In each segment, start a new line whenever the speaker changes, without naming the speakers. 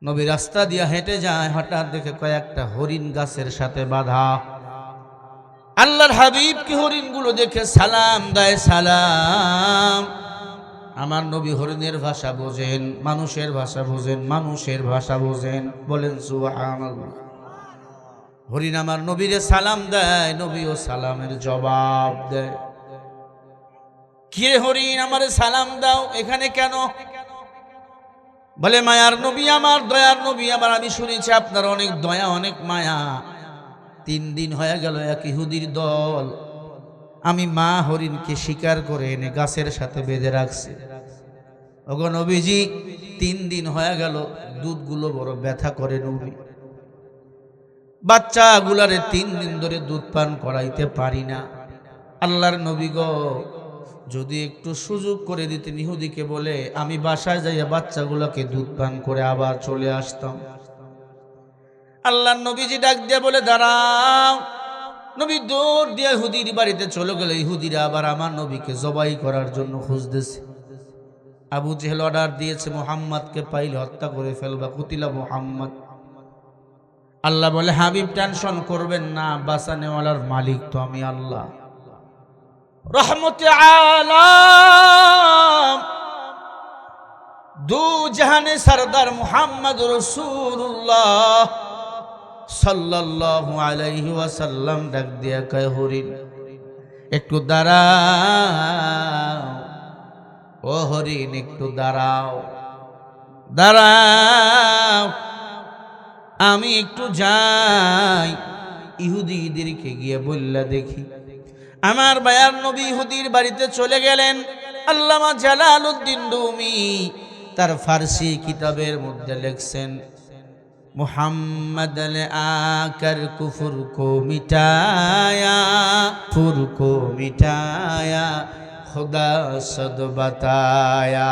নবী রাস্তা দিয়ে হেঁটে যায়, হঠাৎ দেখে কয়েকটা হরিণ গাছের সাথে বাঁধা। আল্লাহর হাবিব কি হরিণগুলো দেখে সালাম দেয়, সালাম। আমার নবী হরিণের ভাষা বোঝেন, মানুষের ভাষা বোঝেন, মানুষের ভাষা বোঝেন, বলেন সুবহানাল্লাহ। হরিণ আমার নবীরে সালাম দেয়, নবীও সালামের জবাব দেয়। কে হরিণ আমারে সালাম দাও, এখানে কেন? বলে মায়ার নবী আমার, দয়ার নবী আমার, আমি শুনেছি আপনার অনেক দয়া অনেক মায়া। 3 দিন হয়ে গেল এক ইহুদির দল আমি মা হরিণকে শিকার করে এনে গাছের সাথে বেঁধে রাখছি। ওগো নবীজি, 3 দিন হয়ে গেল, দুধগুলো বড় ব্যথা করে নবী, বাচ্চাগুলারে 3 দিন ধরে দুধ পান করাইতে পারি না। আল্লাহর নবী গো, যদি একটু সুযোগ করে দিতেন, ইহুদিকে বলে আমি বাসায় যাইয়া বাচ্চাগুলোকে দুধ পান করে আবার চলে আসতাম। আল্লাহর নবীজি ডাক দিয়ে বলে দাঁড়াও। নবী দৌড় দিয়ে ইহুদির বাড়িতে চলে গেল। ইহুদিরা আবার আমার নবীকে জবাই করার জন্য খুঁজতেছে। আবু জেহেল অর্ডার দিয়েছে মুহাম্মদকে পাইলে হত্যা করে ফেলবা, কুতিলা মুহাম্মদ। আল্লাহ বলে হাবিব টেনশন করবেন না, বাঁচানেওয়ালার মালিক তো আমি আল্লাহ। রহমতে আলাম দু জাহানে সরদার মুহাম্মদ রাসূলুল্লাহ সাল্লাল্লাহু আলাইহি ওয়াসাল্লাম ডাক দিয়া কয় হরিণ একটু দাঁড়াও, ও হরিণ একটু দাঁড়াও, দাঁড়াও, আমি একটু যাই ইহুদিদেরকে গিয়ে বললা দেখি। আমার বায়ার নবী ইহুদির বাড়িতে চলে গেলেন। আল্লামা জালালউদ্দিন রুমি তার ফারসি কিতাবের মধ্যে লিখছেন, मुहम्मद ने आकर कुफर को मिटाया, कुफर को मिटाया, खुदा सद बताया।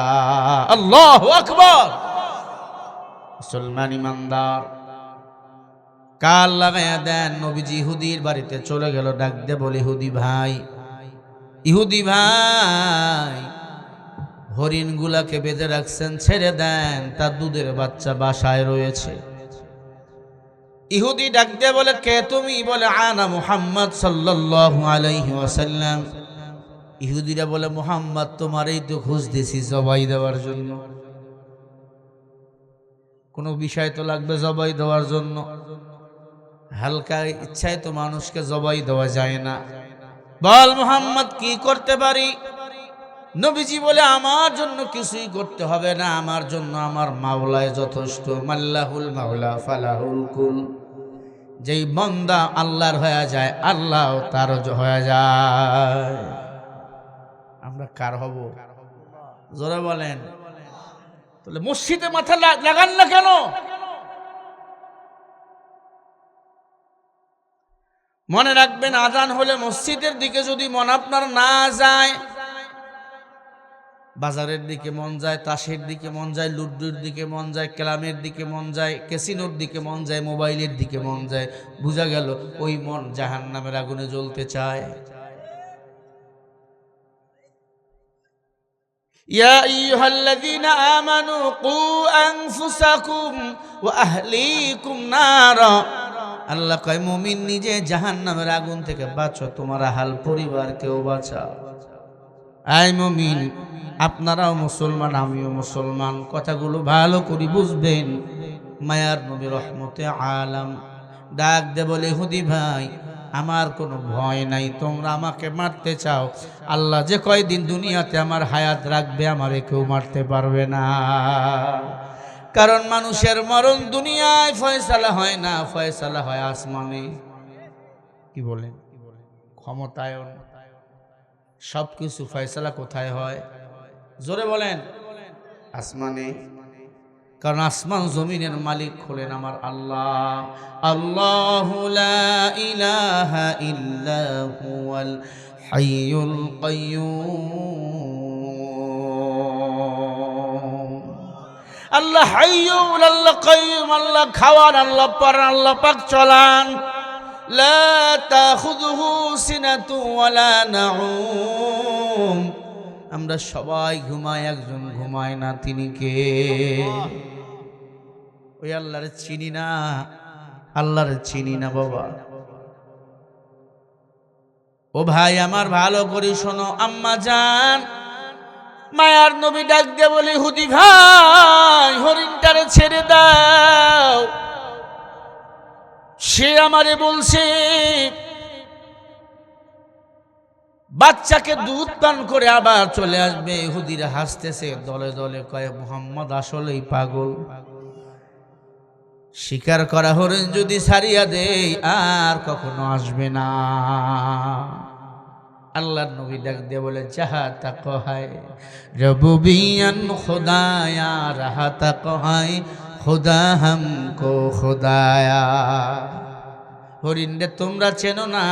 अल्लाहु अकबर। मुसलमान ईमानदार কাল লাগাইয়া দেন। নবীজি ইহুদির বাড়িতে চলে গেল, ডাক দে বলে ইহুদি ভাই, ইহুদি ভাই, হরিণগুলাকে বেঁধে রাখছেন, ছেড়ে দেন, তার দুধের বাচ্চা বাসায় রয়েছে। ইহুদি ডাক দিয়ে বলে কে তুমি? বলে আনা মুহাম্মদ সাল্লাল্লাহু আলাইহি ওয়াসাল্লাম। ইহুদিরা বলে মুহাম্মদ তোমারই তো খুঁজতেছি জবাই দেওয়ার জন্য। কোন বিষয় তো লাগবে জবাই দেওয়ার জন্য, হালকা ইচ্ছায় তো মানুষকে জবাই দেওয়া যায় না। বল মুহাম্মদ কি করতে পারি? নবীজি বলে আমার জন্য কিছুই করতে হবে না, আমার জন্য আমার মাওলাই যথেষ্ট। মাল্লাহুল মাওলা ফালাহুল কুল। যেই বান্দা আল্লাহর হয়ে যায়, আল্লাহ তার হয়ে যায়। আমরা কার হব? জোরে বলেন। তাহলে মসজিদে মাথা লাগান না কেন? মনে রাখবেন, আজান হলে মসজিদের দিকে যদি মন আপনার না যায়, বাজারের দিকে মন যায়, তাসের দিকে মন যায়, লুড্ডুর দিকে মন যায়, ক্যালামের দিকে মন যায়, ক্যাসিনোর দিকে মন যায়, মোবাইলের দিকে মন যায়, বুঝা গেল ওই মন জাহান্নামের আগুনে জ্বলতে চায়। ইয়া আইয়ুহাল্লাযীনা আমানু কু আনফুসাকুম ওয়া আহলিকুম নারা। আল্লাহ কয় মুমিন নিজে জাহান্নামের আগুন থেকে বাঁচো, তোমার আহল পরিবারকেও বাঁচাও। আয় মুমিন, আপনারাও মুসলমান, আমিও মুসলমান, কথাগুলো ভালো করে বুঝবেন। মায়ার নবী রহমতে আলাম ডাক দে বলে ইহুদি ভাই, আমার কোনো ভয় নাই, তোমরা আমাকে মারতে চাও, আল্লাহ যে কয়দিন দুনিয়াতে আমার হায়াত রাখবে আমারে কেউ মারতে পারবে না। কারণ মানুষের মরণ দুনিয়ায় ফয়সালা হয় না, ফয়সালা হয় আসমানে। কি বলেন? ক্ষমতায়ন সবকিছু ফয়সালা কোথায় হয়? জোরে বলেন। আসমানে। কারণ আসমান জমিনের মালিক হলেন আমার আল্লাহ। আল্লাহু লা ইলাহা ইল্লা হুয়াল হাইয়ুল কাইয়্যুম। আল্লাহ হাইয়ুল, আল্লাহ কাইয়্যুম, আল্লাহ খাওয়ান, আল্লাহ পারান, আল্লাহ পাক চলান। লা তাখুযুহু সিনাতু ওয়ালা নাউম। আমরা সবাই ঘুমাই, একজন ঘুমায় না, তিনি কে? ওই আল্লাহরে চিনি না, আল্লাহরে চিনি না বাবা। ও ভাই আমার ভালো করে শোনো, আম্মা জান মায়ার নবী ডাক দিয়ে বলে, ইহুদি ভাই হরিণটারে ছেড়ে দাও। সে আমারে বলছে বাচ্চাকে দুধ পান করে আবার চলে আসবে। ইহুদিরা হাসতেছে, দলে দলে কয় মুহাম্মদ আসলেই পাগল। শিকার করা হরিণ যদি ছাড়িয়া দেই আর কখনো আসবে না। আল্লাহর নবী ডাক দিয়ে বলে, যাহা তা কহায় রবুবিয়ান খুদায়া, রাহা তা কহায় খুদা হামকো খুদায়া। হরিণরে তোমরা চেনো না,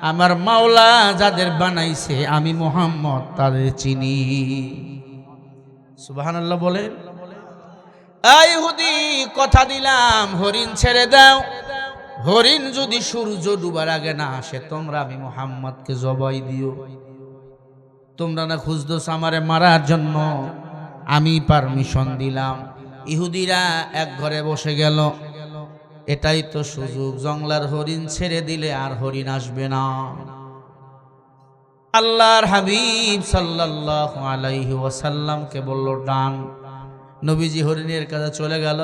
আমার মাওলা যাদের বানাইছে আমি মুহাম্মদ তাদের চিনি। সুবহানাল্লাহ বলেন। এই ইহুদি কথা দিলাম হরিণ ছেড়ে দাও, হরিণ যদি সূর্য ডুবার আগে না আসে তোমরা আমি মুহাম্মদকে জবাই দিও। তোমরা না খুঁজদোস আমারে মারার জন্য, আমি পারমিশন দিলাম। ইহুদিরা এক ঘরে বসে গেল। এটাই তো সুযোগ, জংলার হরিণ ছেড়ে দিলে আর হরিণ আসবে না। আল্লাহর হাবিব সাল্লাল্লাহু আলাইহি ওয়াসাল্লামকে বলল ডান। নবীজি হরিণের কাছে চলে গেল,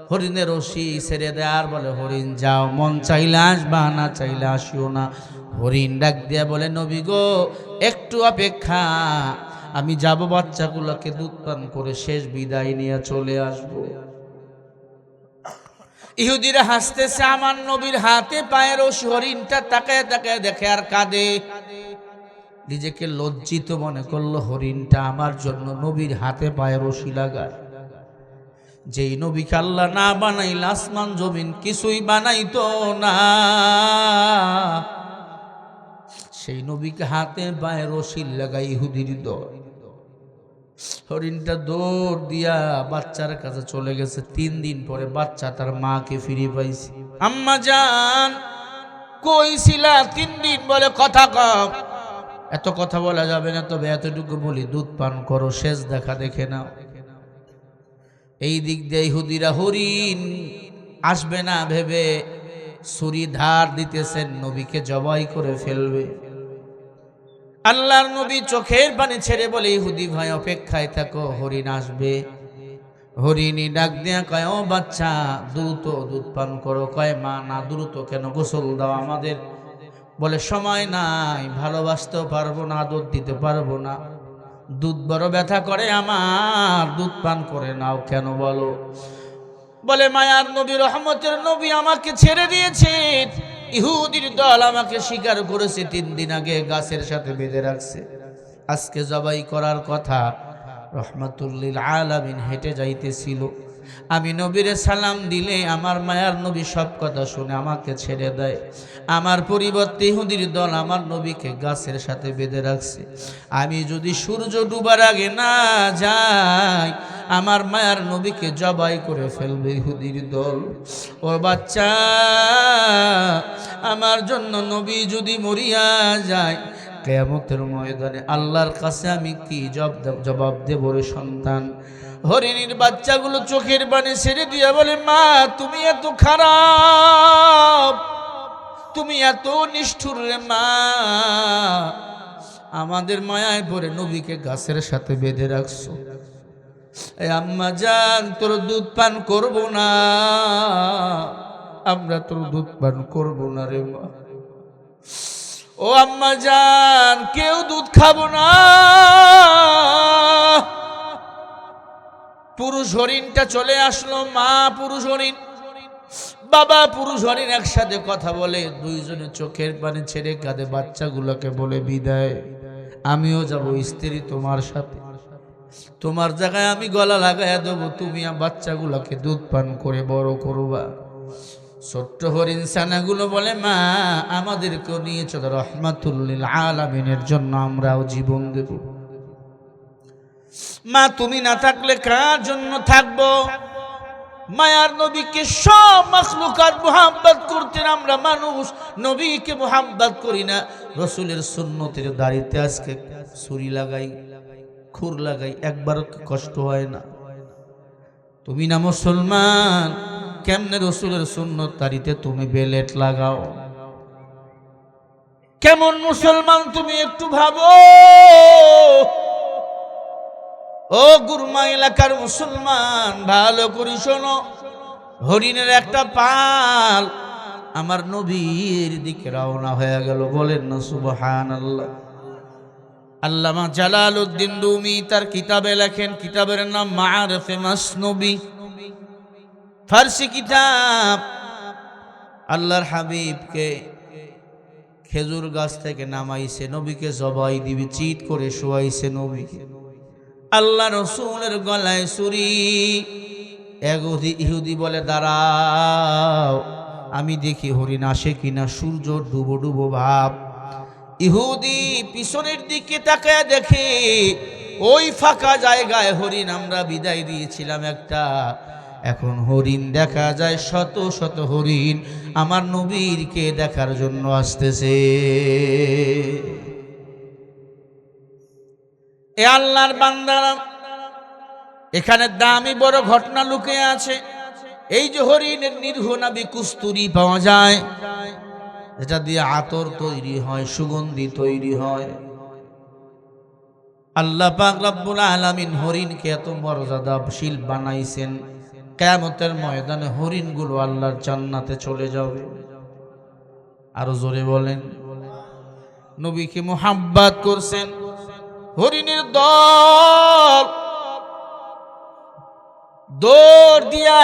হরিণের রশি ছেড়ে দেয় আর বলে, হরিণ যাও, মন চাইলে আসবা, না চাইলে আসিও না। হরিণ ডাক দিয়া বলে, নবী গো একটু অপেক্ষা, আমি যাব বাচ্চাগুলোকে দুধ পান করে শেষ বিদায় নিয়ে চলে আসব। ইহুদিরা হাসতেছে, আমার নবীর হাতে পায়ে রশি। হরিণটা তাকায় তাকায় দেখে আর কাঁদে। নিজেকে লজ্জিত মনে করলো, হরিণটা আমার জন্য নবীর হাতে পায়ে রশি লাগায়। যেই নবীকে আল্লাহ না বানাইল আসমান জমিন কিছুই বানাইতো না, সেই নবীকে হাতে পায়ে রশি লাগাই ইহুদির দল। হরিণটা দৌড় দিয়া বাচ্চার কাছে চলে গেছে। 3 দিন পরে বাচ্চা তার মাকে ফিরে পাইছে। আম্মা জান কই ছিলা 3 দিন? বলে কথা কম। এত কথা বলা যাবে না, তবে এতটুকু বলি, দুধ পান করো, শেষ দেখা দেখে নাও। এই দিক দিয়ে ইহুদিরা হরিণ আসবে না ভেবে ছুরি ধার দিতেছেন, নবীকে জবাই করে ফেলবে। আল্লাহর নবী চোখের পানি ছেড়ে বলে, ইহুদি ভাই অপেক্ষায় থাকো, হরিণ আসবে। হরিণী ডাক দিয়া কয়, ও বাচ্চা দ্রুত দুধ পান করো। কয় মা না, দ্রুত কেন, গোসল দাও আমাদের। বলে সময় নাই, ভালোবাসতেও পারবো না, দুধ দিতে পারবো না, দুধ বড় ব্যথা করে আমার, দুধ পান করে নাও। কেন বলো? বলে মায়ার নবী রহমতের নবী আমাকে ছেড়ে দিয়েছে, ইহুদির দল আমাকে স্বীকার করেছে, 3 দিন আগে গাছের সাথে বেঁধে রাখছে। আজকে জবাই করার কথা, রহমাতুল লিল আলামিন হেঁটে যাইতেছিল। আমি নবীরে সালাম দিলে আমার মায়ার নবী সব কথা শুনে আমাকে ছেড়ে দেয়। আমার পরিবর্তে ইহুদির দল আমার নবীকে গাছের সাথে বেঁধে রাখছে। আমি যদি সূর্য ডুবার আগে না যাই আমার মায়ার নবীকে জবাই করে ফেলবে ইহুদির দল। ও বাচ্চা, আমার জন্য নবী যদি মরিয়া যায় কিয়ামতের ময়দানে আল্লাহর কাছে আমি কি জবাব দেব রে সন্তান? হরিণীর বাচ্চাগুলো চোখের পানি ছেড়ে দিয়ে বলে, মা তুমি এত খারাপ, তুমি এত নিষ্ঠুর রে মা, আমাদের মায়ায় পড়ে নবীকে গাছের সাথে বেঁধে রাখছো। আম্মা জান তোর দুধ পান করব না, আমরা তোর দুধ পান করব না রে মা। ও আম্মা জান কেউ দুধ খাবো না। পুরুষ হরিণটা চলে আসলো, মা পুরুষ হরিণ, বাবা পুরুষ হরিণ একসাথে কথা বলে, দুইজনে চোখের পানি ছেড়ে কাঁদে। বাচ্চাগুলোকে বলে বিদায়, আমিও যাব স্ত্রী তোমার সাথে, তোমার জায়গায় আমি গলা লাগাইয়া দেবো, তুমি বাচ্চাগুলোকে দুধ পান করে বড় করবা। ছোট্ট হরিণ ছানাগুলো বলে, মা আমাদেরকেও নিয়ে চলো, রহমাতুল লিল আলামিনের জন্য আমরাও জীবন দেব। মা তুমি না থাকলে কার জন্য থাকবো? মায়ার নবীকে সব মাখলুকাত মুহাব্বত করতেন, আমরা মানুষ নবীকে মুহাব্বত করি না। রসুলের সুন্নতের দাড়িতে আজকে ছুরি লাগাই, খুর লাগাই, একবার কষ্ট হয় না? তুমি না মুসলমান, কেমনে রসুলের সুন্নত তারিতে তুমি বেলেট লাগাও? কেমন মুসলমান তুমি একটু ভাবো। ও গুরমা এলাকার মুসলমান, ভালো করে শোনো। হরিণের একটা পাল আমার নবীর দিকে রওনা হয়ে গেল। বলেন না সুবহানাল্লাহ। আল্লামা জালালউদ্দিন রুমি তার কিতাবে লেখেন, কিতাবের নাম মাআরিফে মাসনবী, ফার্সি কিতাব। আল্লাহর হাবিবকে খেজুর গাছ থেকে নামাইছে, নবীকে জবাই দিবি, চিৎ করে শোয়াইছে নবীকে। আল্লাহ রসুলের গলায় ছুরি। ইহুদি বলে, দাঁড়াও, আমি দেখি হরিণ আসে কিনা। সূর্য ডুবো ডুবো ভাব। ইহুদি পিছনের দিকে তাকায় দেখে ওই ফাঁকা জায়গায় হরিণ আমরা বিদায় দিয়েছিলাম একটা, এখন হরিণ দেখা যায়, শত শত হরিণ আমার নবীরকে দেখার জন্য আসতেছে। এ আল্লাহর বান্দারা, এখানে দামি বড় ঘটনা লুকিয়ে আছে। এই যে হরিণের নির্ঘনাবি কুস্তুরি পাওয়া যায়, যেটা দিয়ে আতর তৈরি হয়, সুগন্ধি তৈরি হয়। আল্লাহ পাক রব্বুল আলামিন হরিণকে এত মর্যাদাশীল বানাইছেন, কিয়ামতের ময়দানে হরিণগুলো আল্লাহর জান্নাতে চলে যাবে। আরো জোরে বলেন। নবীকে মুহাব্বত করছেন, হরিণের দল দৌড় দিয়া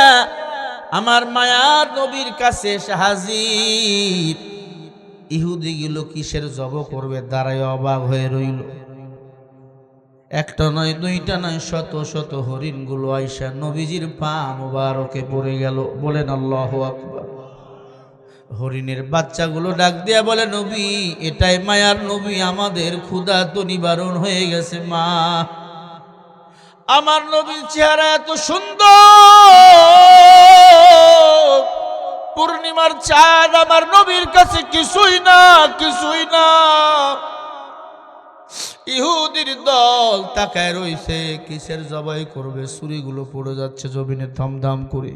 আমার মায়ার নবীর কাছে এসে হাজির। ইহুদি গুলো কিসের জব করবে, দাঁড়ায় অবাক হয়ে রইল। একটা নয়, দুইটা নয়, শত শত হরিণ গুলো আইসা নবীজির পা মুবারকে পড়ে গেল। বলেন আল্লাহু আকবার। হরিণের বাচ্চাগুলো ডাক দিয়া বলে, নবী, এটাই মায়ার নবী, আমাদের ক্ষুধা তো নিবারণ হয়ে গেছে। মা, আমার নবীর চেহারা এত সুন্দর, পূর্ণিমার চাঁদ আমার নবীর কাছে কিছুই না, কিছুই না। ইহুদির দল তাকায় রইছে, কিসের জবাই করবে, ছুরিগুলো পড়ে যাচ্ছে জমিনে ধমধম করে।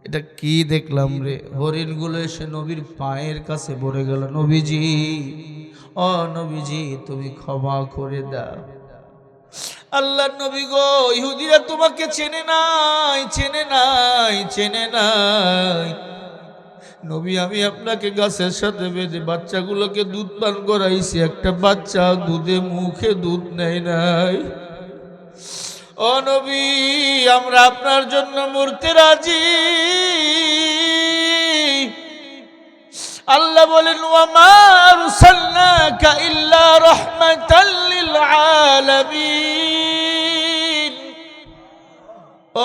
এটা কি দেখলাম রে? হরিণগুলো এসে নবীর পায়ের কাছে পড়ে গেল। নবীজি, ও নবীজি, তুমি ক্ষমা করে দাও। আল্লাহর নবী গো, ইহুদিরা তোমাকে চেনে নাই, চেনে নাই, চেনে নাই। নবী, আমি আপনাকে গাছের সাথে বেঁধে বাচ্চাগুলোকে দুধ পান করাইছি, একটা বাচ্চা দুধে মুখে দুধ নেয় নাই। ও নবী, আমরা আপনার জন্য মরতে রাজি। আল্লাহ বলেন, ওয়া মা আরসালনাকা ইল্লা রাহমাতাল লিল আলামিন।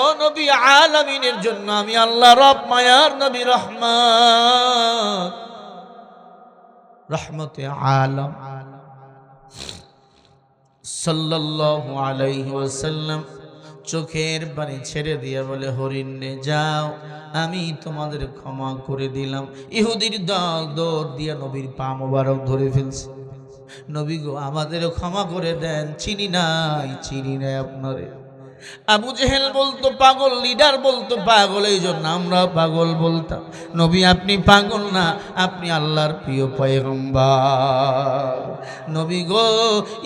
ও নবী, আলামিনের জন্য আমি আল্লাহ রব, মায়ার নবী, রহমান, রহমতে আলম সাল্লাল্লাহু আলাইহি ওয়াসাল্লাম চোখের পানি ছেড়ে দিয়ে বলে, হরিণে যাও, আমি তোমাদের ক্ষমা করে দিলাম। ইহুদির দল দৌড় দিয়ে নবীর পা মোবারক ধরে ফেলছে। নবী গো, আমাদেরও ক্ষমা করে দেন, চিনি নাই, চিনি নাই আপনারে। আবু জেহেল বলতো পাগল, লিডার বলতো পাগল, এই জন্য আমরা পাগল বলতাম। নবী, আপনি পাগল না, আপনি আল্লাহর প্রিয় পয়গম্বর। নবী গো,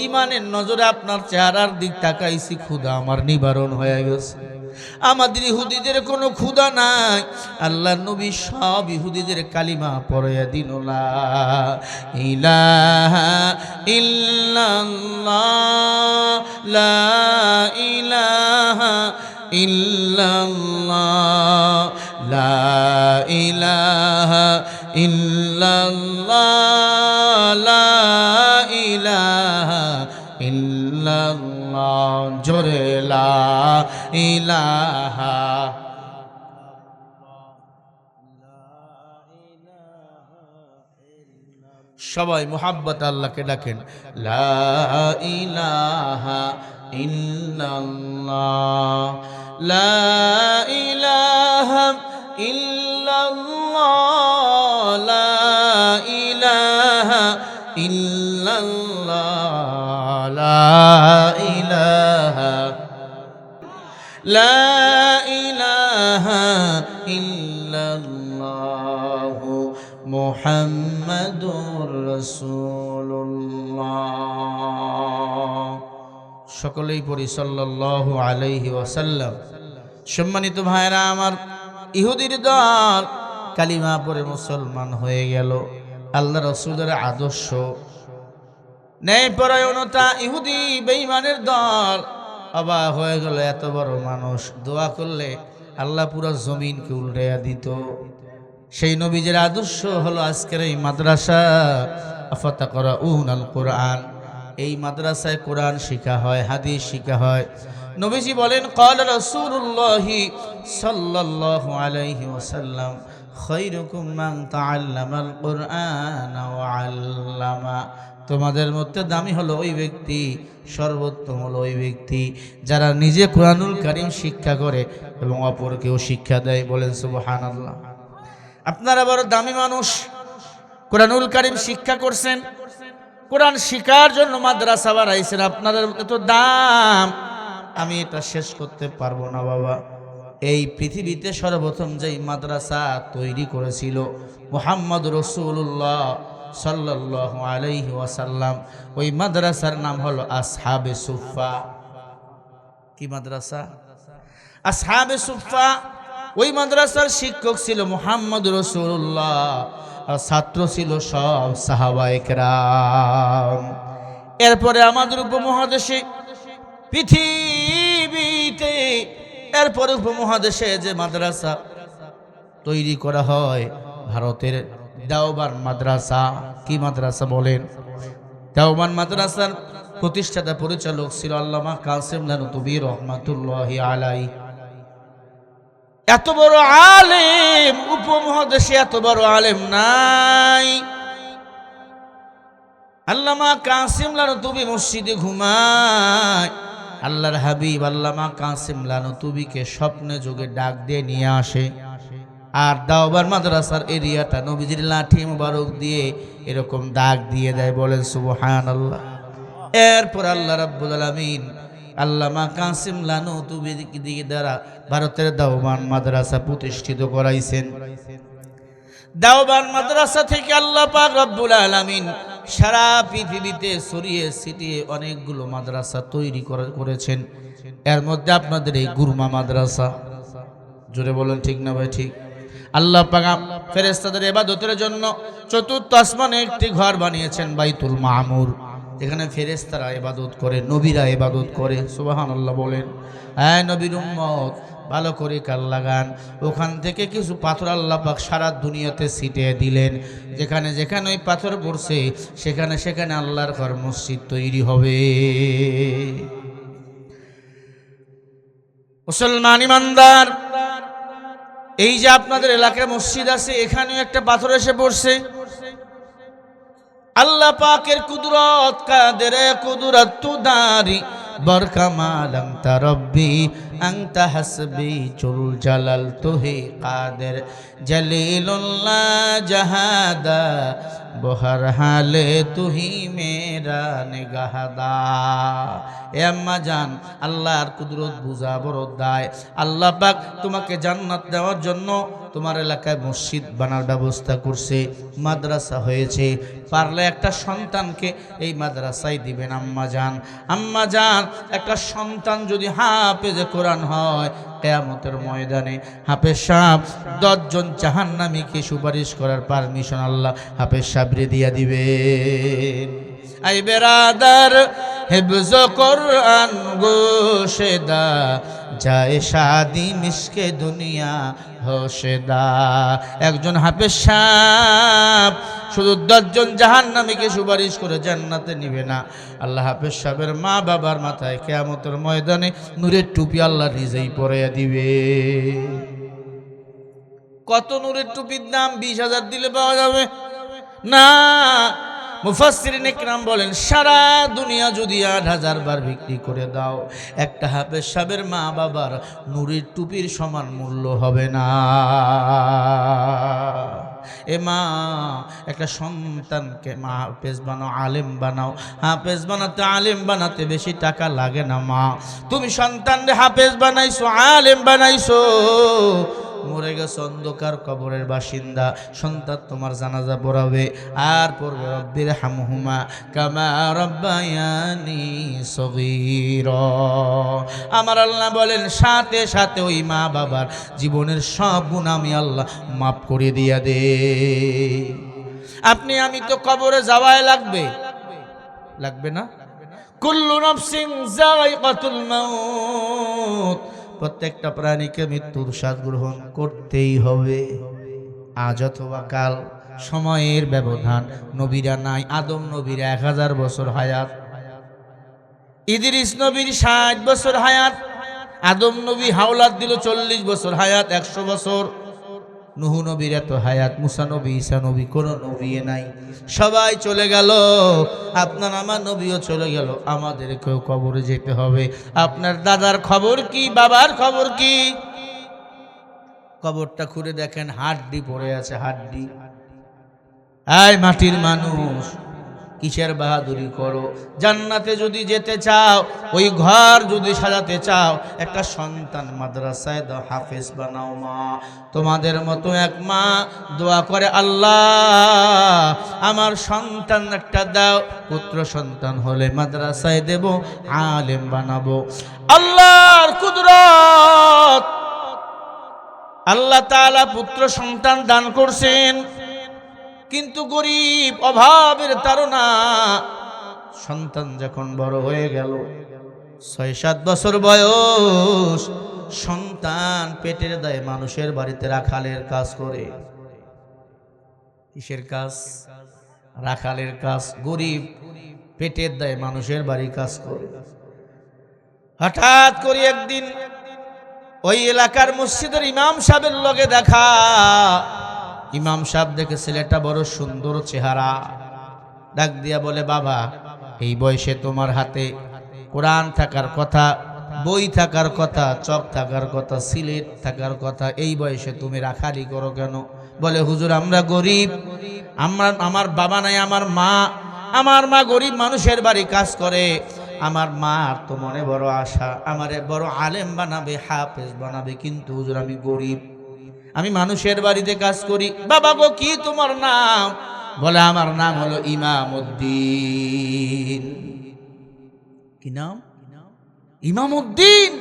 ইমানের নজরে আপনার চেহারার দিক তাকাইছি, ক্ষুধা আমার নিবারণ হয়ে গেছে। আমাদের ইহুদিদের কোনো ক্ষুধা নাই। আল্লাহর নবী সব ইহুদিদের কালিমা পড়াইয়া দিল, লা ইলাহা ইল্লাল্লাহ, লা ইলাহা ইল্লাল্লাহ, লা ইলাহা ইল্লাল্লাহ, লা ইলাহা ইল্লাল্লাহ। জোরে লা ইলাহা। সবাই মুহাব্বত আল্লাহকে ডাকেন, লা ইলাহা ইল্লাল্লাহ, লা ইলাহা ইল্লাল্লাহ, লা ইলাহা ইল্লাল্লাহ, লা ইলাহা, লা ইল্লাল্লাহু মুহাম্মাদুর রাসূলুল্লাহ। সকলেই পড়ি সাল্লাল্লাহু আলাইহি ওয়াসাল্লাম। সম্মানিত ভাইরা আমার, ইহুদির দল কালিমা পড়ে মুসলমান হয়ে গেল। আল্লাহ রাসূলের আদর্শ, ন্যায়পরায়ণতা, ইহুদি বেঈমানের দল অবাক হয়ে গেল। এত বড় মানুষ দোয়া করলে আল্লাহ পুরো জমিনকে উল্টাইয়া দিত। সেই নবীজির আদর্শ হলো আজকের এই মাদ্রাসা, আফাতাকরাউনাল কুরআন। এই মাদ্রাসায় কোরআন শিখা হয়, হাদিস শিখা হয়। নবীজি বলেন, ক্বালা রাসূলুল্লাহি সাল্লাল্লাহু আলাইহি ওয়াসাল্লাম, খায়রুকুম মান তাআল্লামাল কুরআনা ওয়া আল্লামা। তোমাদের মধ্যে দামি হলো ওই ব্যক্তি, সর্বোত্তম হলো ওই ব্যক্তি যারা নিজে কোরআনুল কারীম শিক্ষা করে এবং অপরকেও শিক্ষা দেয়। বলেন সুবহানাল্লাহ। আপনারা বড় দামি মানুষ, কোরআনুল কারীম শিক্ষা করছেন, কোরআন শিখার জন্য মাদ্রাসা বানাইছেন, আপনাদের এত দাম, আমি এটা শেষ করতে পারবো না বাবা। এই পৃথিবীতে সর্বপ্রথম যেই মাদ্রাসা তৈরি করেছিল মুহাম্মদ রাসূলুল্লাহ সাল্লাল্লাহু আলাইহি ওয়াসাল্লাম, ওই মাদ্রাসার নাম হলো আসহাবে সুফফা। কি মাদ্রাসা? আসহাবে সুফফা। ওই মাদ্রাসার শিক্ষক ছিল মুহাম্মদ রাসূলুল্লাহ, আর ছাত্র ছিল সব সাহাবায়ে কেরাম। এরপরে আমাদের উপমহাদেশে, পৃথিবীতে, এরপরে উপমহাদেশে যে মাদ্রাসা তৈরি করা হয়, ভারতের দেওবান মাদ্রাসা। কি মাদ্রাসা বলেন? দেওবান মাদ্রাসার প্রতিষ্ঠাতা পরিচালক ছিল আল্লামা কাসেম নানুতুবি রহমাতুল্লাহি আলাইহি। এত বড় আলেম উপমহাদেশে, এত বড় আলেম নাই। আল্লামা কাসেম নানুতুবি মসজিদে ঘুমায়। আল্লাহর হাবিব আল্লামা কাসেম নানুতুবিকে স্বপ্নে যোগে ডাক দিয়ে নিয়ে আসে। আর দেওবান মাদ্রাসার এরিয়াটা নবীজির লাঠি মুবারক দিয়ে এরকম দাগ দিয়ে দেয়। বলেন সুবহানাল্লাহ। এরপর আল্লাহ রাব্বুল আলামিন আল্লামা কাসেম নানুতুবি দ্বারা ভারতের দেওবান মাদ্রাসা প্রতিষ্ঠিত করাইছেন। দেওবান মাদ্রাসা থেকে আল্লাহ পাক রব্বুল আলামিন সারা পৃথিবীতে ছড়িয়ে ছিটিয়ে অনেকগুলো মাদ্রাসা তৈরি করেছেন। এর মধ্যে আপনাদের এই গুরমা মাদ্রাসা, জোরে বলেন ঠিক না ভাই? ঠিক। আল্লাহ পাক ফেরেশতাদের ইবাদতের জন্য চতুর্থ আসমানে একটি ঘর বানিয়েছেন, বাইতুল মামুর, যেখানে ফেরেশতারা ইবাদত করে, নবীরা ইবাদত করে। সুবহানাল্লাহ বলেন। হ্যাঁ নবীর উম্মত, ভালো করে কান লাগান। ওখান থেকে কিছু পাথর আল্লাহ পাক সারা দুনিয়াতে ছিটিয়ে দিলেন। যেখানে যেখানে ওই পাথর পড়ছে সেখানে সেখানে আল্লাহর ঘর, মসজিদ তৈরি হবে। মুসলমান ইমানদার, এই যে আপনাদের এলাকায় মসজিদ আছে, এখানেও একটা পাথর এসে পড়ছে। আল্লাহ পাকের কুদরত, কাদের কুদরত তুদারি বরকামাল আনতা রব্বি আনতা হাসবি চুল জালাল তুহি কাদের জলিলুল্লাহ জাহাদা বহর হালে তুহি মেরা নিগাহদা। এ আম্মা জান, আল্লাহর কুদরত বুঝা বড় দায়। আল্লাহ পাক তোমাকে জান্নাত দেওয়ার জন্য তোমার এলাকায় মসজিদ বানার ব্যবস্থা করছে, মাদ্রাসা হয়েছে। পারলে একটা সন্তানকে এই মাদ্রাসায় দিবেন আম্মা জান। আম্মা জান, একটা সন্তান যদি হাফেজে কোরআন হয়, কিয়ামতের ময়দানে হাফেজ সাহেব 10 জন জাহান্নামীকে সুপারিশ করার পারমিশন আল্লাহ হাফেজ সাহেবরে দিয়া দিবে। আই বেরাদার হিফজ কোরআন গোশেদা যায় শাদি মিশকে দুনিয়া হোশেদা। একজন হাফেজ সাহেব শুধু 10 জন জাহান্নামীকে সুপারিশ করে জান্নাতে নিবে না, আল্লাহ হাফেজ সাহেবের মা বাবার মাথায় কিয়ামতের ময়দানে নূরের টুপি আল্লাহ নিজেই পরাইয়া দিবে। কত নূরের টুপির দাম? 20,000 দিলে পাওয়া যাবে না। মুফাসসিরিন ইকরাম বলেন, সারা দুনিয়া যদি 8,000 বার বিক্রি করে দাও, একটা হাফেজ সাহেবের মা বাবার নূরের টুপির সমান মূল্য হবে না। এ মা, একটা সন্তানকে মা হাফেজ বানাও, আলেম বানাও। হাফেজ বানাতে, আলেম বানাতে বেশি টাকা লাগে না মা। তুমি সন্তানরে হাফেজ বানাইছো, আলেম বানাইছো, মরে গেছে অন্ধকার কবরের বাসিন্দা, সন্তান তোমার জানাজা পড়াবে আর পড়বে রব্বির হামহুমা কামা রব্বায়ানি সগীরা। আমার আল্লাহ বলেন সাথে সাথে ওই মা বাবার জীবনের সব গুনাহ আমি আল্লাহ মাফ করে দিয়া দে। আপনি আমি তো কবরে যাওয়াই লাগবে, লাগবে না? কুল্লু নাফসিন যায়িকাতুল মাউত, প্রত্যেকটা প্রাণীকে মৃত্যুর স্বাদ গ্রহণ করতেই হবে, আজ অথবা কাল। সময়ের ব্যবধান, নবীরা নাই। আদম নবীর 1000 বছর হায়াত, ইদ্রিস নবীর 60 বছর হায়াত, আদম নবী হাওলাত দিল 40 বছর হায়াত, 100 বছর। নূহ নবীর এত হায়াত, মুসা নবী, ঈসা নবী, কোন নবী নাই, সবাই চলে গেল। আপনার আমার নবীও চলে গেল, আমাদেরকেও কবরে যেতে হবে। আপনার দাদার খবর কি, বাবার খবর কি? কবরটা খুঁড়ে দেখেন হাড্ডি পড়ে আছে, হাড্ডি। আয় মাটির মানুষ, কিসের বাহাদুরি করো? জান্নাতে যদি যেতে চাও, ওই ঘর যদি সাজাতে চাও, একটা সন্তান মাদ্রাসায় দাও, হাফেজ বানাও। মা তোমাদের মতো এক মা দোয়া করে, আল্লাহ আমার সন্তান একটা দাও, পুত্র সন্তান হলে মাদ্রাসায় দেব, আলেম বানাবো। আল্লাহর কুদরত, আল্লাহ তাআলা পুত্র সন্তান দান করছেন, কিন্তু গরিব অভাবের তাড়না সন্তান যখন বড় হয়ে গেল, 6-7 বছর বয়স, সন্তান পেটের দায়ে মানুষের বাড়িতে রাখালের কাজ করে। কিসের কাজ? রাখালের কাজ। গরিব পেটের দায়ে মানুষের বাড়ি কাজ করে। হঠাৎ করে একদিন ওই এলাকার মসজিদের ইমাম সাহেবের লগে দেখা। ইমাম সাহেব দেখে ছেলেটা বড় সুন্দর চেহারা, ডাক দিয়া বলে, বাবা এই বয়সে তোমার হাতে কোরআন থাকার কথা, বই থাকার কথা, চক থাকার কথা, সিলেট থাকার কথা, এই বয়সে তুমি রাখালি করো কেন? বলে, হুজুর আমরা গরিব, আমার বাবা নাই, আমার মা গরিব মানুষের বাড়ি কাজ করে। আমার মার তো মনে বড় আশা, আমারে বড় আলেম বানাবে, হাফেজ বানাবে, কিন্তু হুজুর আমি গরিব, আমি মানুষের বাড়িতে কাজ করি। বাবা গো কি তোমার নাম? বলে, আমার নাম হলো ইমামউদ্দিন। কি নাম? ইমামউদ্দিন।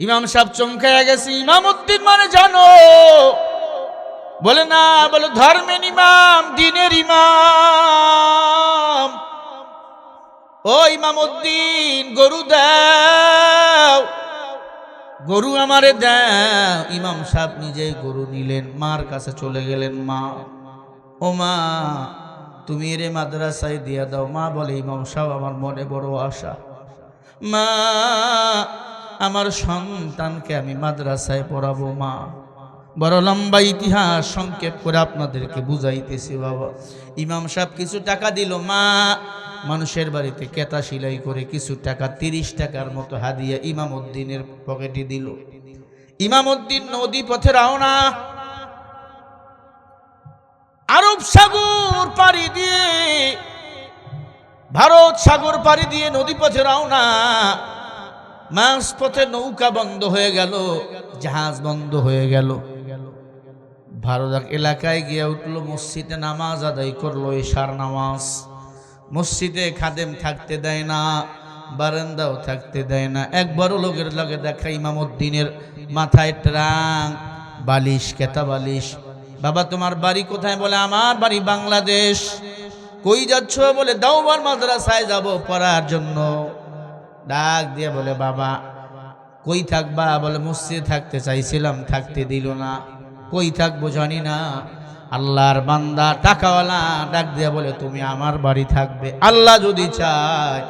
ইমাম সাহেব চমকায়া গেছে, ইমামউদ্দিন মানে জানো? বলে না। বলে, ধর্মের ইমাম, দ্বীনের ইমাম। ও ইমামউদ্দিন, গরু দাও, গরু আমারে দাও। ইমাম সাহেব নিজে গরু নিলেন, মার কাছে চলে গেলেন। মা, ও মা তুমি এরে মাদ্রাসায় দিয়া দাও। মা বলে, ইমাম সাহেব আমার মনে বড় আশা, মা আমার সন্তানকে আমি মাদ্রাসায় পড়াবো। মা বড় লম্বা ইতিহাস সংক্ষেপ করে আপনাদেরকে বুঝাইতেছি। বাবা ইমাম সাহেব কিছু টাকা দিল। মা মানুষের বাড়িতে কেতা সেলাই করে কিছু টাকা, 30 টাকার মতো হাদিয়া ইমামউদ্দিনের পকেটে দিল। ইমামউদ্দিন নদী পথে রওনা, আরব সাগর পাড়ি দিয়ে, ভারত সাগর পাড়ি দিয়ে নদী পথে রওনা। মাঝ পথে নৌকা বন্ধ হয়ে গেল, জাহাজ বন্ধ হয়ে গেল। ভারত এলাকায় গিয়ে উঠলো, মসজিদে নামাজ আদায় করলো, এশার নামাজ। মসজিদে খাদেম থাকতে দেয় না, বারান্দাও থাকতে দেয় না। একবারও লোকের লগে দেখা ইমামউদ্দিনের মাথায় ট্রাং, বালিশ, কেতা বালিশ। বাবা তোমার বাড়ি কোথায়? বলে, আমার বাড়ি বাংলাদেশ। কই যাচ্ছ? বলে, দাওবার মাদ্রাসায় যাব পড়ার জন্য। ডাক দিয়ে বলে, বাবা কই থাকবা? বলে, মসজিদে থাকতে চাইছিলাম, থাকতে দিল না। কই থাকবো জানি না। আল্লাহর বান্দা টাকাওয়ালা ডাক দিয়ে বলে, তুমি আমার বাড়ি থাকবে, আল্লাহ যদি চায়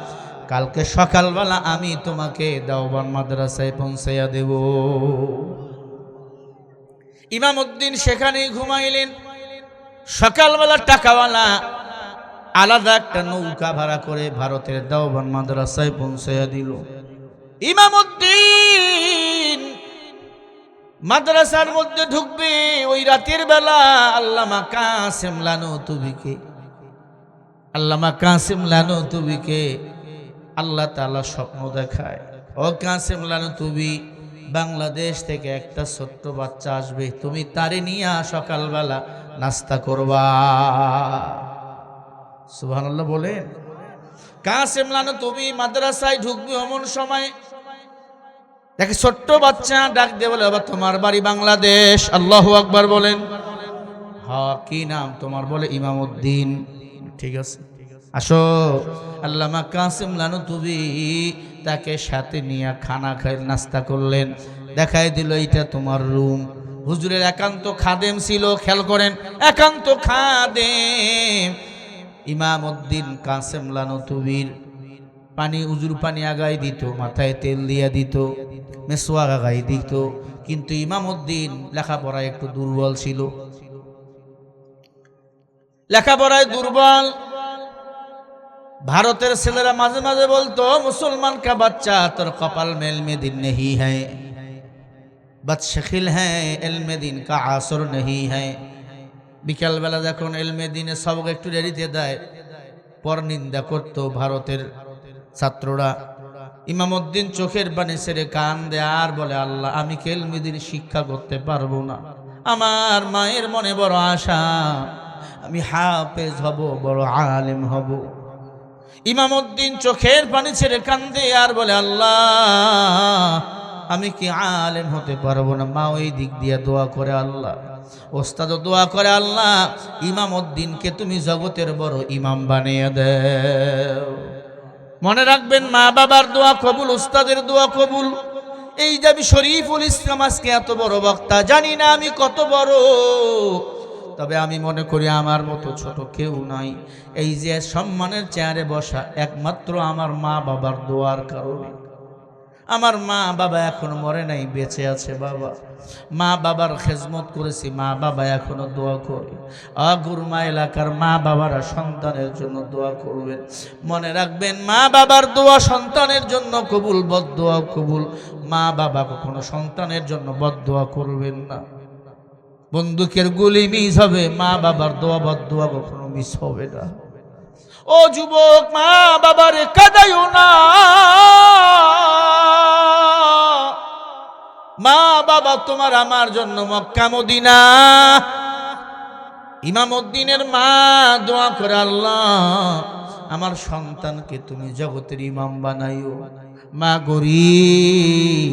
কালকে সকালবেলা আমি তোমাকে দাওবান মাদ্রাসায় পৌঁছাইয়া দেব। ইমামউদ্দিন সেখানেই ঘুমাইলেন। সকালবেলা টাকাওয়ালা আলাদা একটা নৌকা ভাড়া করে ভারতের দাওবান মাদ্রাসায় পৌঁছাইয়া দিল। ইমামউদ্দিন মাদ্রাসার মধ্যে ঢুকবে ওই রাতের বেলা। আল্লামা কাসেম লানতুবিকে, আল্লামা কাসেম লানতুবিকে আল্লাহ তাআলা স্বপ্ন দেখায়, ও কাসেম লানতুবি বাংলাদেশ থেকে একটা ছোট্ট বাচ্চা আসবে, তুমি তারে নিয়ে সকালবেলা নাস্তা করবা। সুবহানাল্লাহ বলেন। কাসেম লানতুবি মাদ্রাসায় ঢুকবে এমন সময় দেখে ছোট্ট বাচ্চা ডাক দিয়ে বলে, বাবা তোমার বাড়ি বাংলাদেশ। আল্লাহু আকবার বলেন। হ্যাঁ, কি নাম তোমার? বলে ইমামউদ্দিন। ঠিক আছে, আসো। আল্লামা কাসেম লানতুবি তাকে সাথে নিয়ে খানা খাই নাস্তা করলেন, দেখাই দিল এইটা তোমার রুম। হুজুরের একান্ত খাদেম ছিল, খেয়াল করেন, একান্ত খাদেম ইমামউদ্দিন কাসেম লানতুবির পানি, উজুর পানি আগাই দিত, মাথায় তেল দিয়া দিত, মেসওয়াক আগাই দিত। কিন্তু ইমামউদ্দিন লেখাপড়ায় একটু দুর্বল ছিল, লেখাপড়ায় দুর্বল। ভারতের ছেলেরা মাঝে মাঝে বলতো, মুসলমান কা বাচ্চা তোর কপাল में इल्म दिन नहीं है, बदशकील है इल्म दिन का आसर नहीं है। বিকাল বেলা যখন ইলমে দিনে সবক একটু দেরিতে দেয়, পর নিন্দা করত ভারতের ছাত্ররা। ইমামউদ্দিন চোখের পানি ছেড়ে কান দেয় আর বলে, আল্লাহ আমি কি ইলমে দিন শিক্ষা করতে পারবো না? আমার মায়ের মনে বড় আশা, আমি হাফেজ হব, বড় আলেম হব। ইমামউদ্দিন চোখের পানি ছেড়ে কান্দে আর বলে, আল্লাহ আমি কি আলেম হতে পারবো না? মা ওই দিক দিয়ে দোয়া করে, আল্লাহ ওস্তাদও দোয়া করে, আল্লাহ ইমামউদ্দিনকে তুমি জগতের বড় ইমাম বানিয়ে দাও। মনে রাখবেন, মা বাবার দোয়া কবুল, উস্তাদের দোয়া কবুল। এই যে আমি শরীফুল ইসলাম আজকে এত বড় বক্তা, জানি না আমি কত বড়, তবে আমি মনে করি আমার মতো ছোট কেউ নাই। এই যে সম্মানের চেয়ারে বসা একমাত্র আমার মা বাবার দোয়ার কারণে। আমার মা বাবা এখনো মরে নাই, বেঁচে আছে। বাবা মা বাবার খেজমত করেছি, মা বাবা এখনো দোয়া করে। গুরমা এলাকার মা বাবারা সন্তানের জন্য দোয়া করবেন। মনে রাখবেন, মা বাবার দোয়া সন্তানের জন্য কবুল, বদদোয়া কবুল। মা বাবা কখনো সন্তানের জন্য বদদোয়া করবেন না। বন্দুকের গুলি মিস হবে, মা বাবার দোয়া বদদোয়া কখনো মিস হবে না। ও যুবক, মা বাবারে কাঁদাইও না। মা বাবা তোমার আমার জন্য মক্কা মদিনা। ইমামউদ্দিনের মা দোয়া করে, আল্লাহ আমার সন্তানকে তুমি জগতের ইমাম বানাইও। মা গরিব,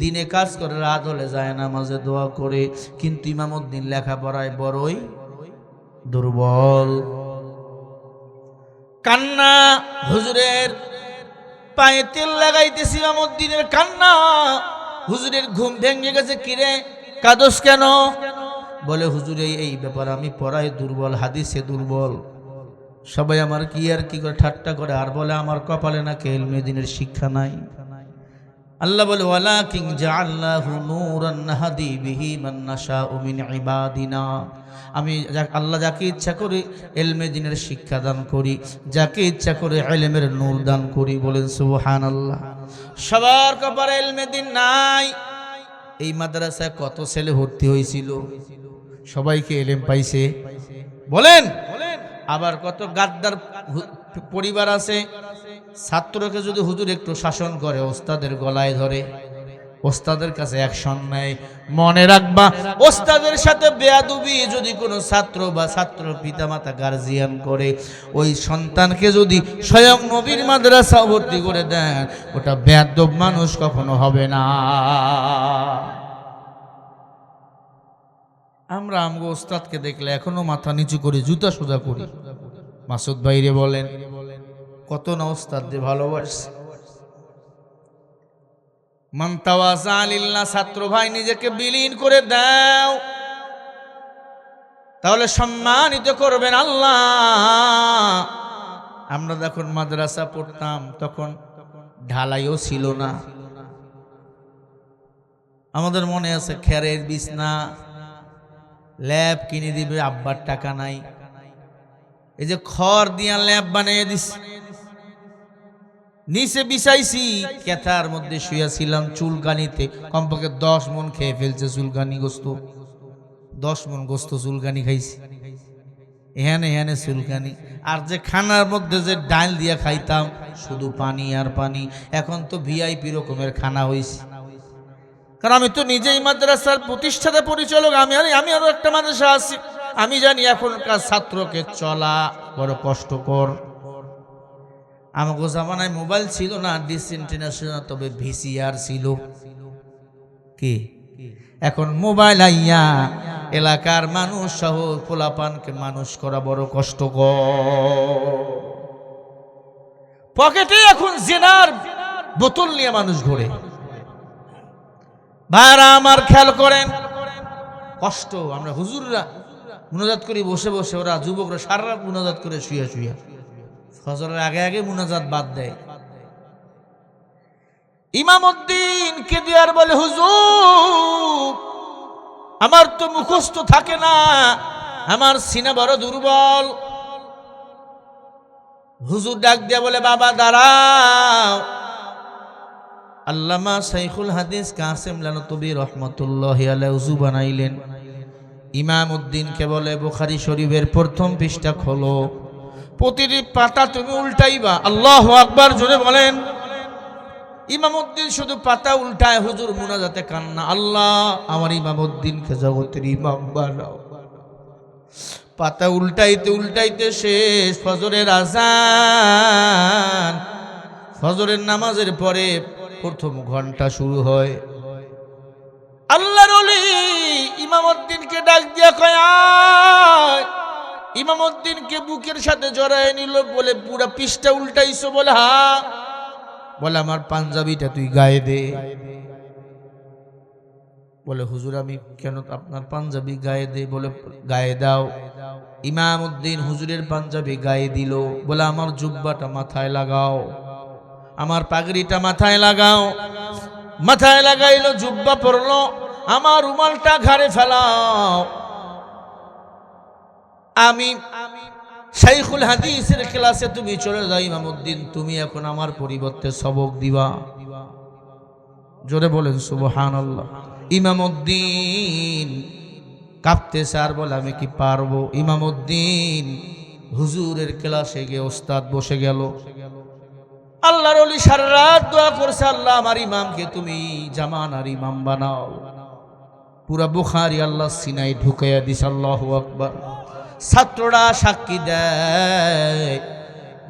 দিনে কাজ করে, রাত হলে যায় নামাজে দোয়া করে, কিন্তু ইমামউদ্দিন লেখাপড়ায় বড়ই দুর্বল। কান্না, হুজুরের পায়ে তেল লাগাইতেছি, ইমামউদ্দিনের কান্না। হুজুরের ঘুম ভেঙে গেছে। কিরে কাদস কেন? বলে, হুজুরে এই ব্যাপার আমি পড়ায় দুর্বল, হাদিসে দুর্বল। সবাই আমার কি আর কি করে ঠাট্টা করে, আর বলে আমার কপালে নাকি ইলমে দ্বীনের শিক্ষা নাই। আল্লাহ বলে, ওয়ালাকিন জাআলনাহু নূরান নাহদি বিহি মান নাশাউ মিন ইবাদিনা। আমি আল্লাহ যাকে ইচ্ছা করে ইলমে দ্বীনের শিক্ষা দান করি, যাকে ইচ্ছা করে ইলমের নূর দান করি। বলেন সুবহানাল্লাহ। সবার কপালে ইলমে দ্বীন নাই। এই মাদ্রাসায় কত ছেলে ভর্তি হয়েছিল, সবাইকে ইলম পাইছে? বলেন। আবার কত গাদ্দার পরিবার আছে, ছাত্রকে যদি হুজুর একটু শাসন করে ওস্তাদের গলায় ধরে, ওস্তাদের কাছে অ্যাকশন নেয়। মনে রাখবা, ওস্তাদের সাথে বেয়াদবি যদি কোনো ছাত্র বা ছাত্র পিতামাতা গার্জিয়ান করে, ওই সন্তানকে যদি স্বয়ং নবীর মাদ্রাসা ভর্তি করে দেন, ওটা বেয়াদব মানুষ কখনো হবে না। আমরা আমগো ওস্তাদকে দেখলে এখনো মাথা নিচু করে জুতা সোজা করি। মাসুদ ভাইরে বলেন, কত না ওস্তাদদের ভালোবাসে। মান তাওয়াজা লিল্লাহ, ছাত্র ভাই নিজেকে বিলীন করে দাও, তাহলে সম্মানিত করবেন আল্লাহ। আমরা যখন মাদ্রাসা পড়তাম তখন ঢালাইও ছিল না। আমাদের মনে আছে, খেরের বিছনা, ল্যাব কিনে দিবে, আব্বার টাকা নাই। এই যে খড় দিয়া ল্যাব বানিয়ে দিছি, নিচে বিছাইছি, কেথার মধ্যে শুয়েছিলাম চুলকানিতে। কমপক্ষে 10 মন খেয়ে ফেলছে চুলকানি গোস্ত, 10 মন গোস্ত চুলকানি খাইছি। এখানে এখানে চুলকানি। আর যে খানার মধ্যে যে ডাল দিয়া খাইতাম, শুধু পানি আর পানি। এখন তো ভিআইপি রকমের খানা হইছে। কারণ আমি তো নিজেই মাদ্রাসার প্রতিষ্ঠাতা পরিচালক, আমি আরো একটা মাদ্রাসা আছি, আমি জানি এখনকার ছাত্রকে চলা বড় কষ্টকর। আমাকে জামানায় মোবাইল ছিল না, ডিস অ্যান্টেনা ছিল না, তবে ভিসিআর ছিল। কি এখন মোবাইল আইয়া এলাকার মানুষ সহ পোলাপানকে মানুষ করা বড় কষ্টকর। পকেটে এখন জেনার বোতল নিয়ে মানুষ ঘোরে। ভাইরা আমার খেয়াল করেন, কষ্ট। আমরা হুজুররা মুনাজাত করি বসে বসে, ওরা যুবকরা সারা রাত মুনাজাত করে শুয়ে শুয়ে, ফজরের আগে আগে মুনাজাত বাদ দেয়। ইমামউদ্দিন কে দিয়ার বলে, হুজুর আমার তো মুখস্থ থাকে না, আমার সিনা বড় দুর্বল। হুজুর ডাক দিয়া বলে, বাবা দাঁড়াও। আল্লামা শাইখুল হাদিস কাসেম লানতবী রহমতুল্লাহি আলাইহি ওযু বানাইলেন। ইমামউদ্দিনকে বলে, বুখারী শরীফের প্রথম পৃষ্ঠা খোলো, প্রতিটি পাতা তুমি উল্টাইবা। আল্লাহু আকবার জোরে বলেন। ইমামউদ্দিন শুধু পাতা উল্টায়, হুজুর মুনাজাতে কান্না, আল্লাহ আমার ইমামউদ্দিনকে জগতের ইমাম বানাও। পাতা উল্টাইতে উল্টাইতে শেষ, ফজরের আযান, ফজরের নামাজের পরে প্রথম ঘন্টা শুরু হয়। আল্লাহর ওলি ইমামউদ্দিনকে ডাক দিয়া কয়, আয়। ইমামউদ্দিনকে বুকের সাথে জড়ায় নিল, বলে পুরা পৃষ্ঠা উল্টাইছো? বলে হ্যাঁ। বলে আমার পাঞ্জাবিটা তুই গায়ে দে। বলে হুজুর আমি কেন আপনার পাঞ্জাবি গায়ে দে? বলে গায়ে দাও। ইমামউদ্দিন হুজুরের পাঞ্জাবি গায়ে দিল। বলে আমার জুব্বাটা মাথায় লাগাও, আমার পাগড়িটা মাথায় লাগাও। মাথায় লাগাইলো, জুব্বা পরলো, আমার রুমালটা ঘাড়ে ফেলাও। আমি শাইখুল হাদিসের ক্লাসে তুমি চলে যাও। ইমামউদ্দিন তুমি এখন আমার পরিবর্তে সবক দিবা। জোরে বলেন সুবহানাল্লাহ। ইমামউদ্দিন কাঁপতেছে আর বলে, আমি কি পারবো? ইমামউদ্দিন হুজুরের ক্লাসে গিয়ে ওস্তাদ বসে গেল। আল্লাহর ওলি সারা রাত দোয়া করছে, আল্লাহ আমার ইমামকে তুমি জামানার ইমাম বানাও। পুরা বুখারী আল্লাহ সিনাই ঢুকাইয়া দিস। আল্লাহু আকবার। ছাত্ররা সাক্ষী দেয়,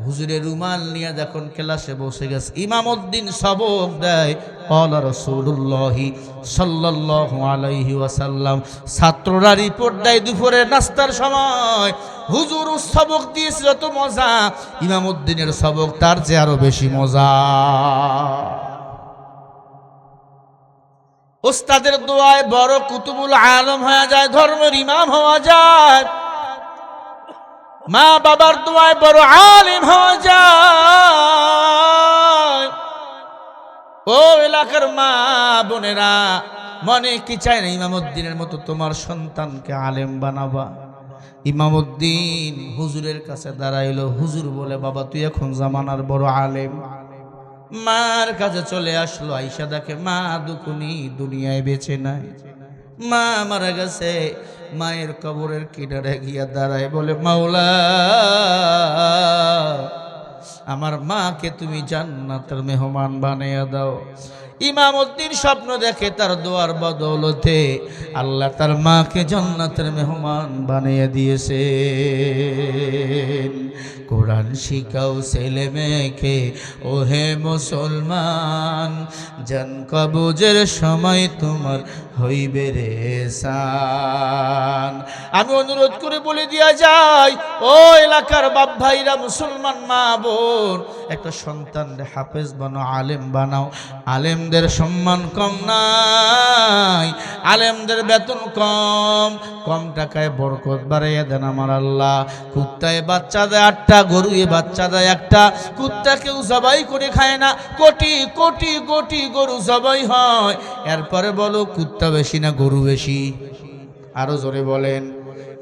হুজুরের রুমাল নিয়ে যখন ক্লাসে বসে গেছে, ইমামউদ্দিন সবক দেয়, ক্বালা রাসূলুল্লাহি সাল্লাল্লাহু আলাইহি ওয়াসাল্লাম। ছাত্ররা রিপোর্ট দেয়, দুপুরের নাস্তার সময় হুজুর সবক দিয়েছে যত মজা, ইমামউদ্দিনের সবক তার চেয়ে আরো বেশি মজা। ওস্তাদের দোয়ায় বড় কুতুবুল আলম হয়ে যায়, ধর্মের ইমাম হওয়া যায়। মা বাবার দোয়ায় বড় আলিম হওয়া যায়। ও এলাকার মা বোনেরা, মনে কি চায় না ইমামউদ্দিনের মতো তোমার সন্তানকে আলেম বানাবা? ইমামউদ্দিন হুজুরের কাছে দাঁড়াইলো। হুজুর বলে, বাবা তুই এখন জামানার বড় আলেম। মার কাছে চলে আসলো, আয়েশা দেখে মা দুকুনি দুনিয়ায় বেঁচে নাই, মা মারা গেছে। মায়ের কবরের কিনারে গিয়া দাঁড়ায়, বলে, মাওলা আমার মাকে তুমি জান্নাতের মেহমান বানিয়ে দাও। ইমামউদ্দিন স্বপ্ন দেখে তার দোয়ার বদৌলতে আল্লাহ তার মাকে জান্নাতের মেহমান বানিয়ে দিয়েছে। কোরআন শিখাও ছেলে মেয়েকে, ওহে মুসলমান, জান কবজের সময় তোমার হইবে রে সান। আমি অনুরোধ করে বলে দিয়া যাই, ও এলাকার বাপ ভাইরা, মুসলমান মা বোন, একটা সন্তানরে হাফেজ বানাও, আলেম বানাও। আলেমদের সম্মান কম নাই, আলেমদের বেতন কম, কম টাকায় বরকত বাড়াইয়া দেন আমার আল্লাহ। কুত্তায় বাচ্চা দেয় 8টা, গরুয়ে বাচ্চা দেয় 1টা। কুত্তা কেউ জবাই করে খায় না, কোটি কোটি কোটি গরু জবাই হয়। এরপরে বলো কুত্তা বেশি না গরু বেশি? আরো জোরে বলেন।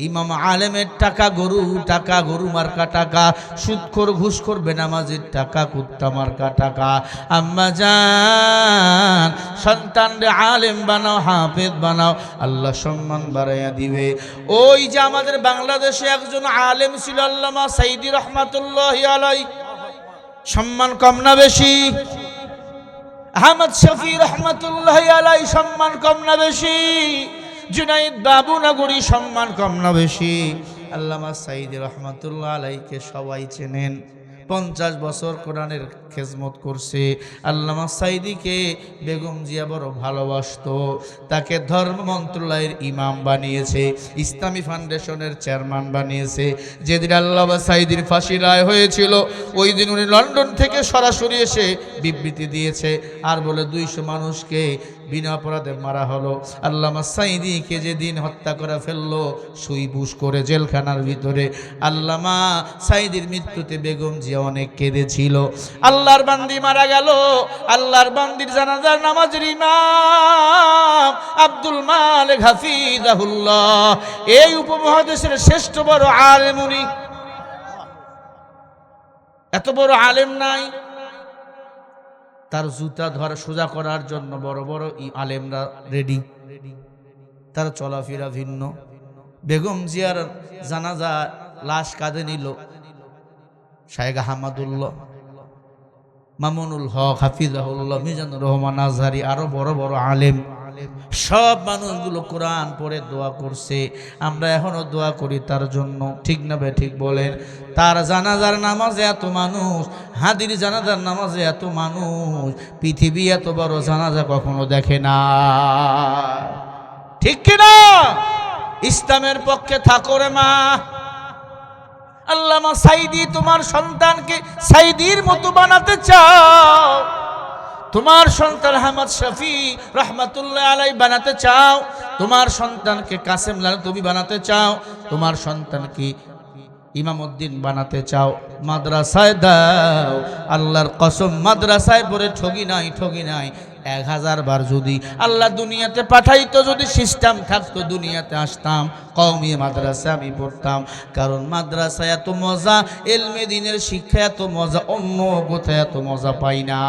ইমাম আলেমের টাকা গরু মার্কা টাকা, সুদখোর ঘুষখোর বেনামাজির টাকা, কুত্তা মার্কা টাকা। আম্মা জান, সন্তানরে আলেম বানাও, হাফেজ বানাও, আল্লাহ সম্মান বাড়াইয়া দিবে। ওই যে আমাদের বাংলাদেশে একজন আলেম ছিল, আল্লামা সাইদি রহমাতুল্লাহি আলাইহি, সম্মান কম না বেশি? আহমদ শফি রহমতুল্লাহ আলাই সম্মান কম না বেশি? জুনাইদ বাবু নগরী সম্মান কম না বেশি? আল্লামা সাঈদী রহমতুল্লাহ আলাইকে সবাই চেনেন। 50 বছর কোরআনের খেজমত করছে। আল্লামা সাঈদীকে বেগম জিয়া বড় ভালোবাসতো। তাকে ধর্ম মন্ত্রণালয়ের ইমাম বানিয়েছে, ইসলামী ফাউন্ডেশনের চেয়ারম্যান বানিয়েছে। যেদিন আল্লামা সাঈদীর ফাঁসি রায় হয়েছিল, ওই দিন উনি লন্ডন থেকে সরাসরি এসে বিবৃতি দিয়েছে, আর বলে 200 মানুষকে বিনা অপরাধে মারা হলো। আল্লামা সাঈদীকে যেদিন হত্যা করে ফেললো, সুই বুশ করে জেলখানার ভিতরে, আল্লামা সাঈদীর মৃত্যুতে বেগম জিয়া অনেক কেঁদেছিল। আল্লাহর বান্দি মারা গেল, আল্লাহর বান্দির জানাজার নামাজের ইমাম আব্দুল মালিক হাফিজাহুল্লাহ, এই উপমহাদেশের শ্রেষ্ঠ বড় আলেম উনি। এত বড় আলেম নাই, তার জুতা ধরা সোজা করার জন্য বড় বড় আলেমরা রেডি, তার চলাফেরা ভিন্ন। বেগম জিয়ার জানাজা লাশ কাঁধে নিল শায়েখ আহমদুল্লাহ, মামুনুল হক হাফিজাহুল্লাহ, মিজানুর রহমান আজহারি, আরো বড় বড় আলেম। সব মানুষগুলো কোরআন পড়ে দোয়া করছে। আমরা এখনো দোয়া করি তার জন্য, ঠিক না বে ঠিক বলেন? তার জানাজার নামাজে এত মানুষ, হাদির জানাজার নামাজে এত মানুষ, পৃথিবী এত বড় জানাজা কখনো দেখে না, ঠিক কিনা? ইসলামের পক্ষে থাকো রে মা। আল্লামা সাঈদী তোমার সন্তানকে সাঈদীর মতো বানাতে চাও, তোমার সন্তান আহমদ শফি রহমতুল্লাহ আলাই বানাতে চাও, তোমার সন্তানকে কাসেম লালতুবি বানাতে চাও, তোমার সন্তানকে ইমামউদ্দিন বানাতে চাও, মাদ্রাসায় দাও। আল্লাহর কসম, মাদ্রাসায় পড়ে ঠগি নাই, ঠগি নাই। 1000 বার যদি আল্লাহ দুনিয়াতে পাঠাইতো, যদি সিস্টেম থাকতো, দুনিয়াতে আসতাম, কওমি মাদ্রাসা আমি পড়তাম। কারণ মাদ্রাসায় এত মজা, ইলমে দ্বীনের শিক্ষা এত মজা, অন্য কোথায় এত মজা পাই না।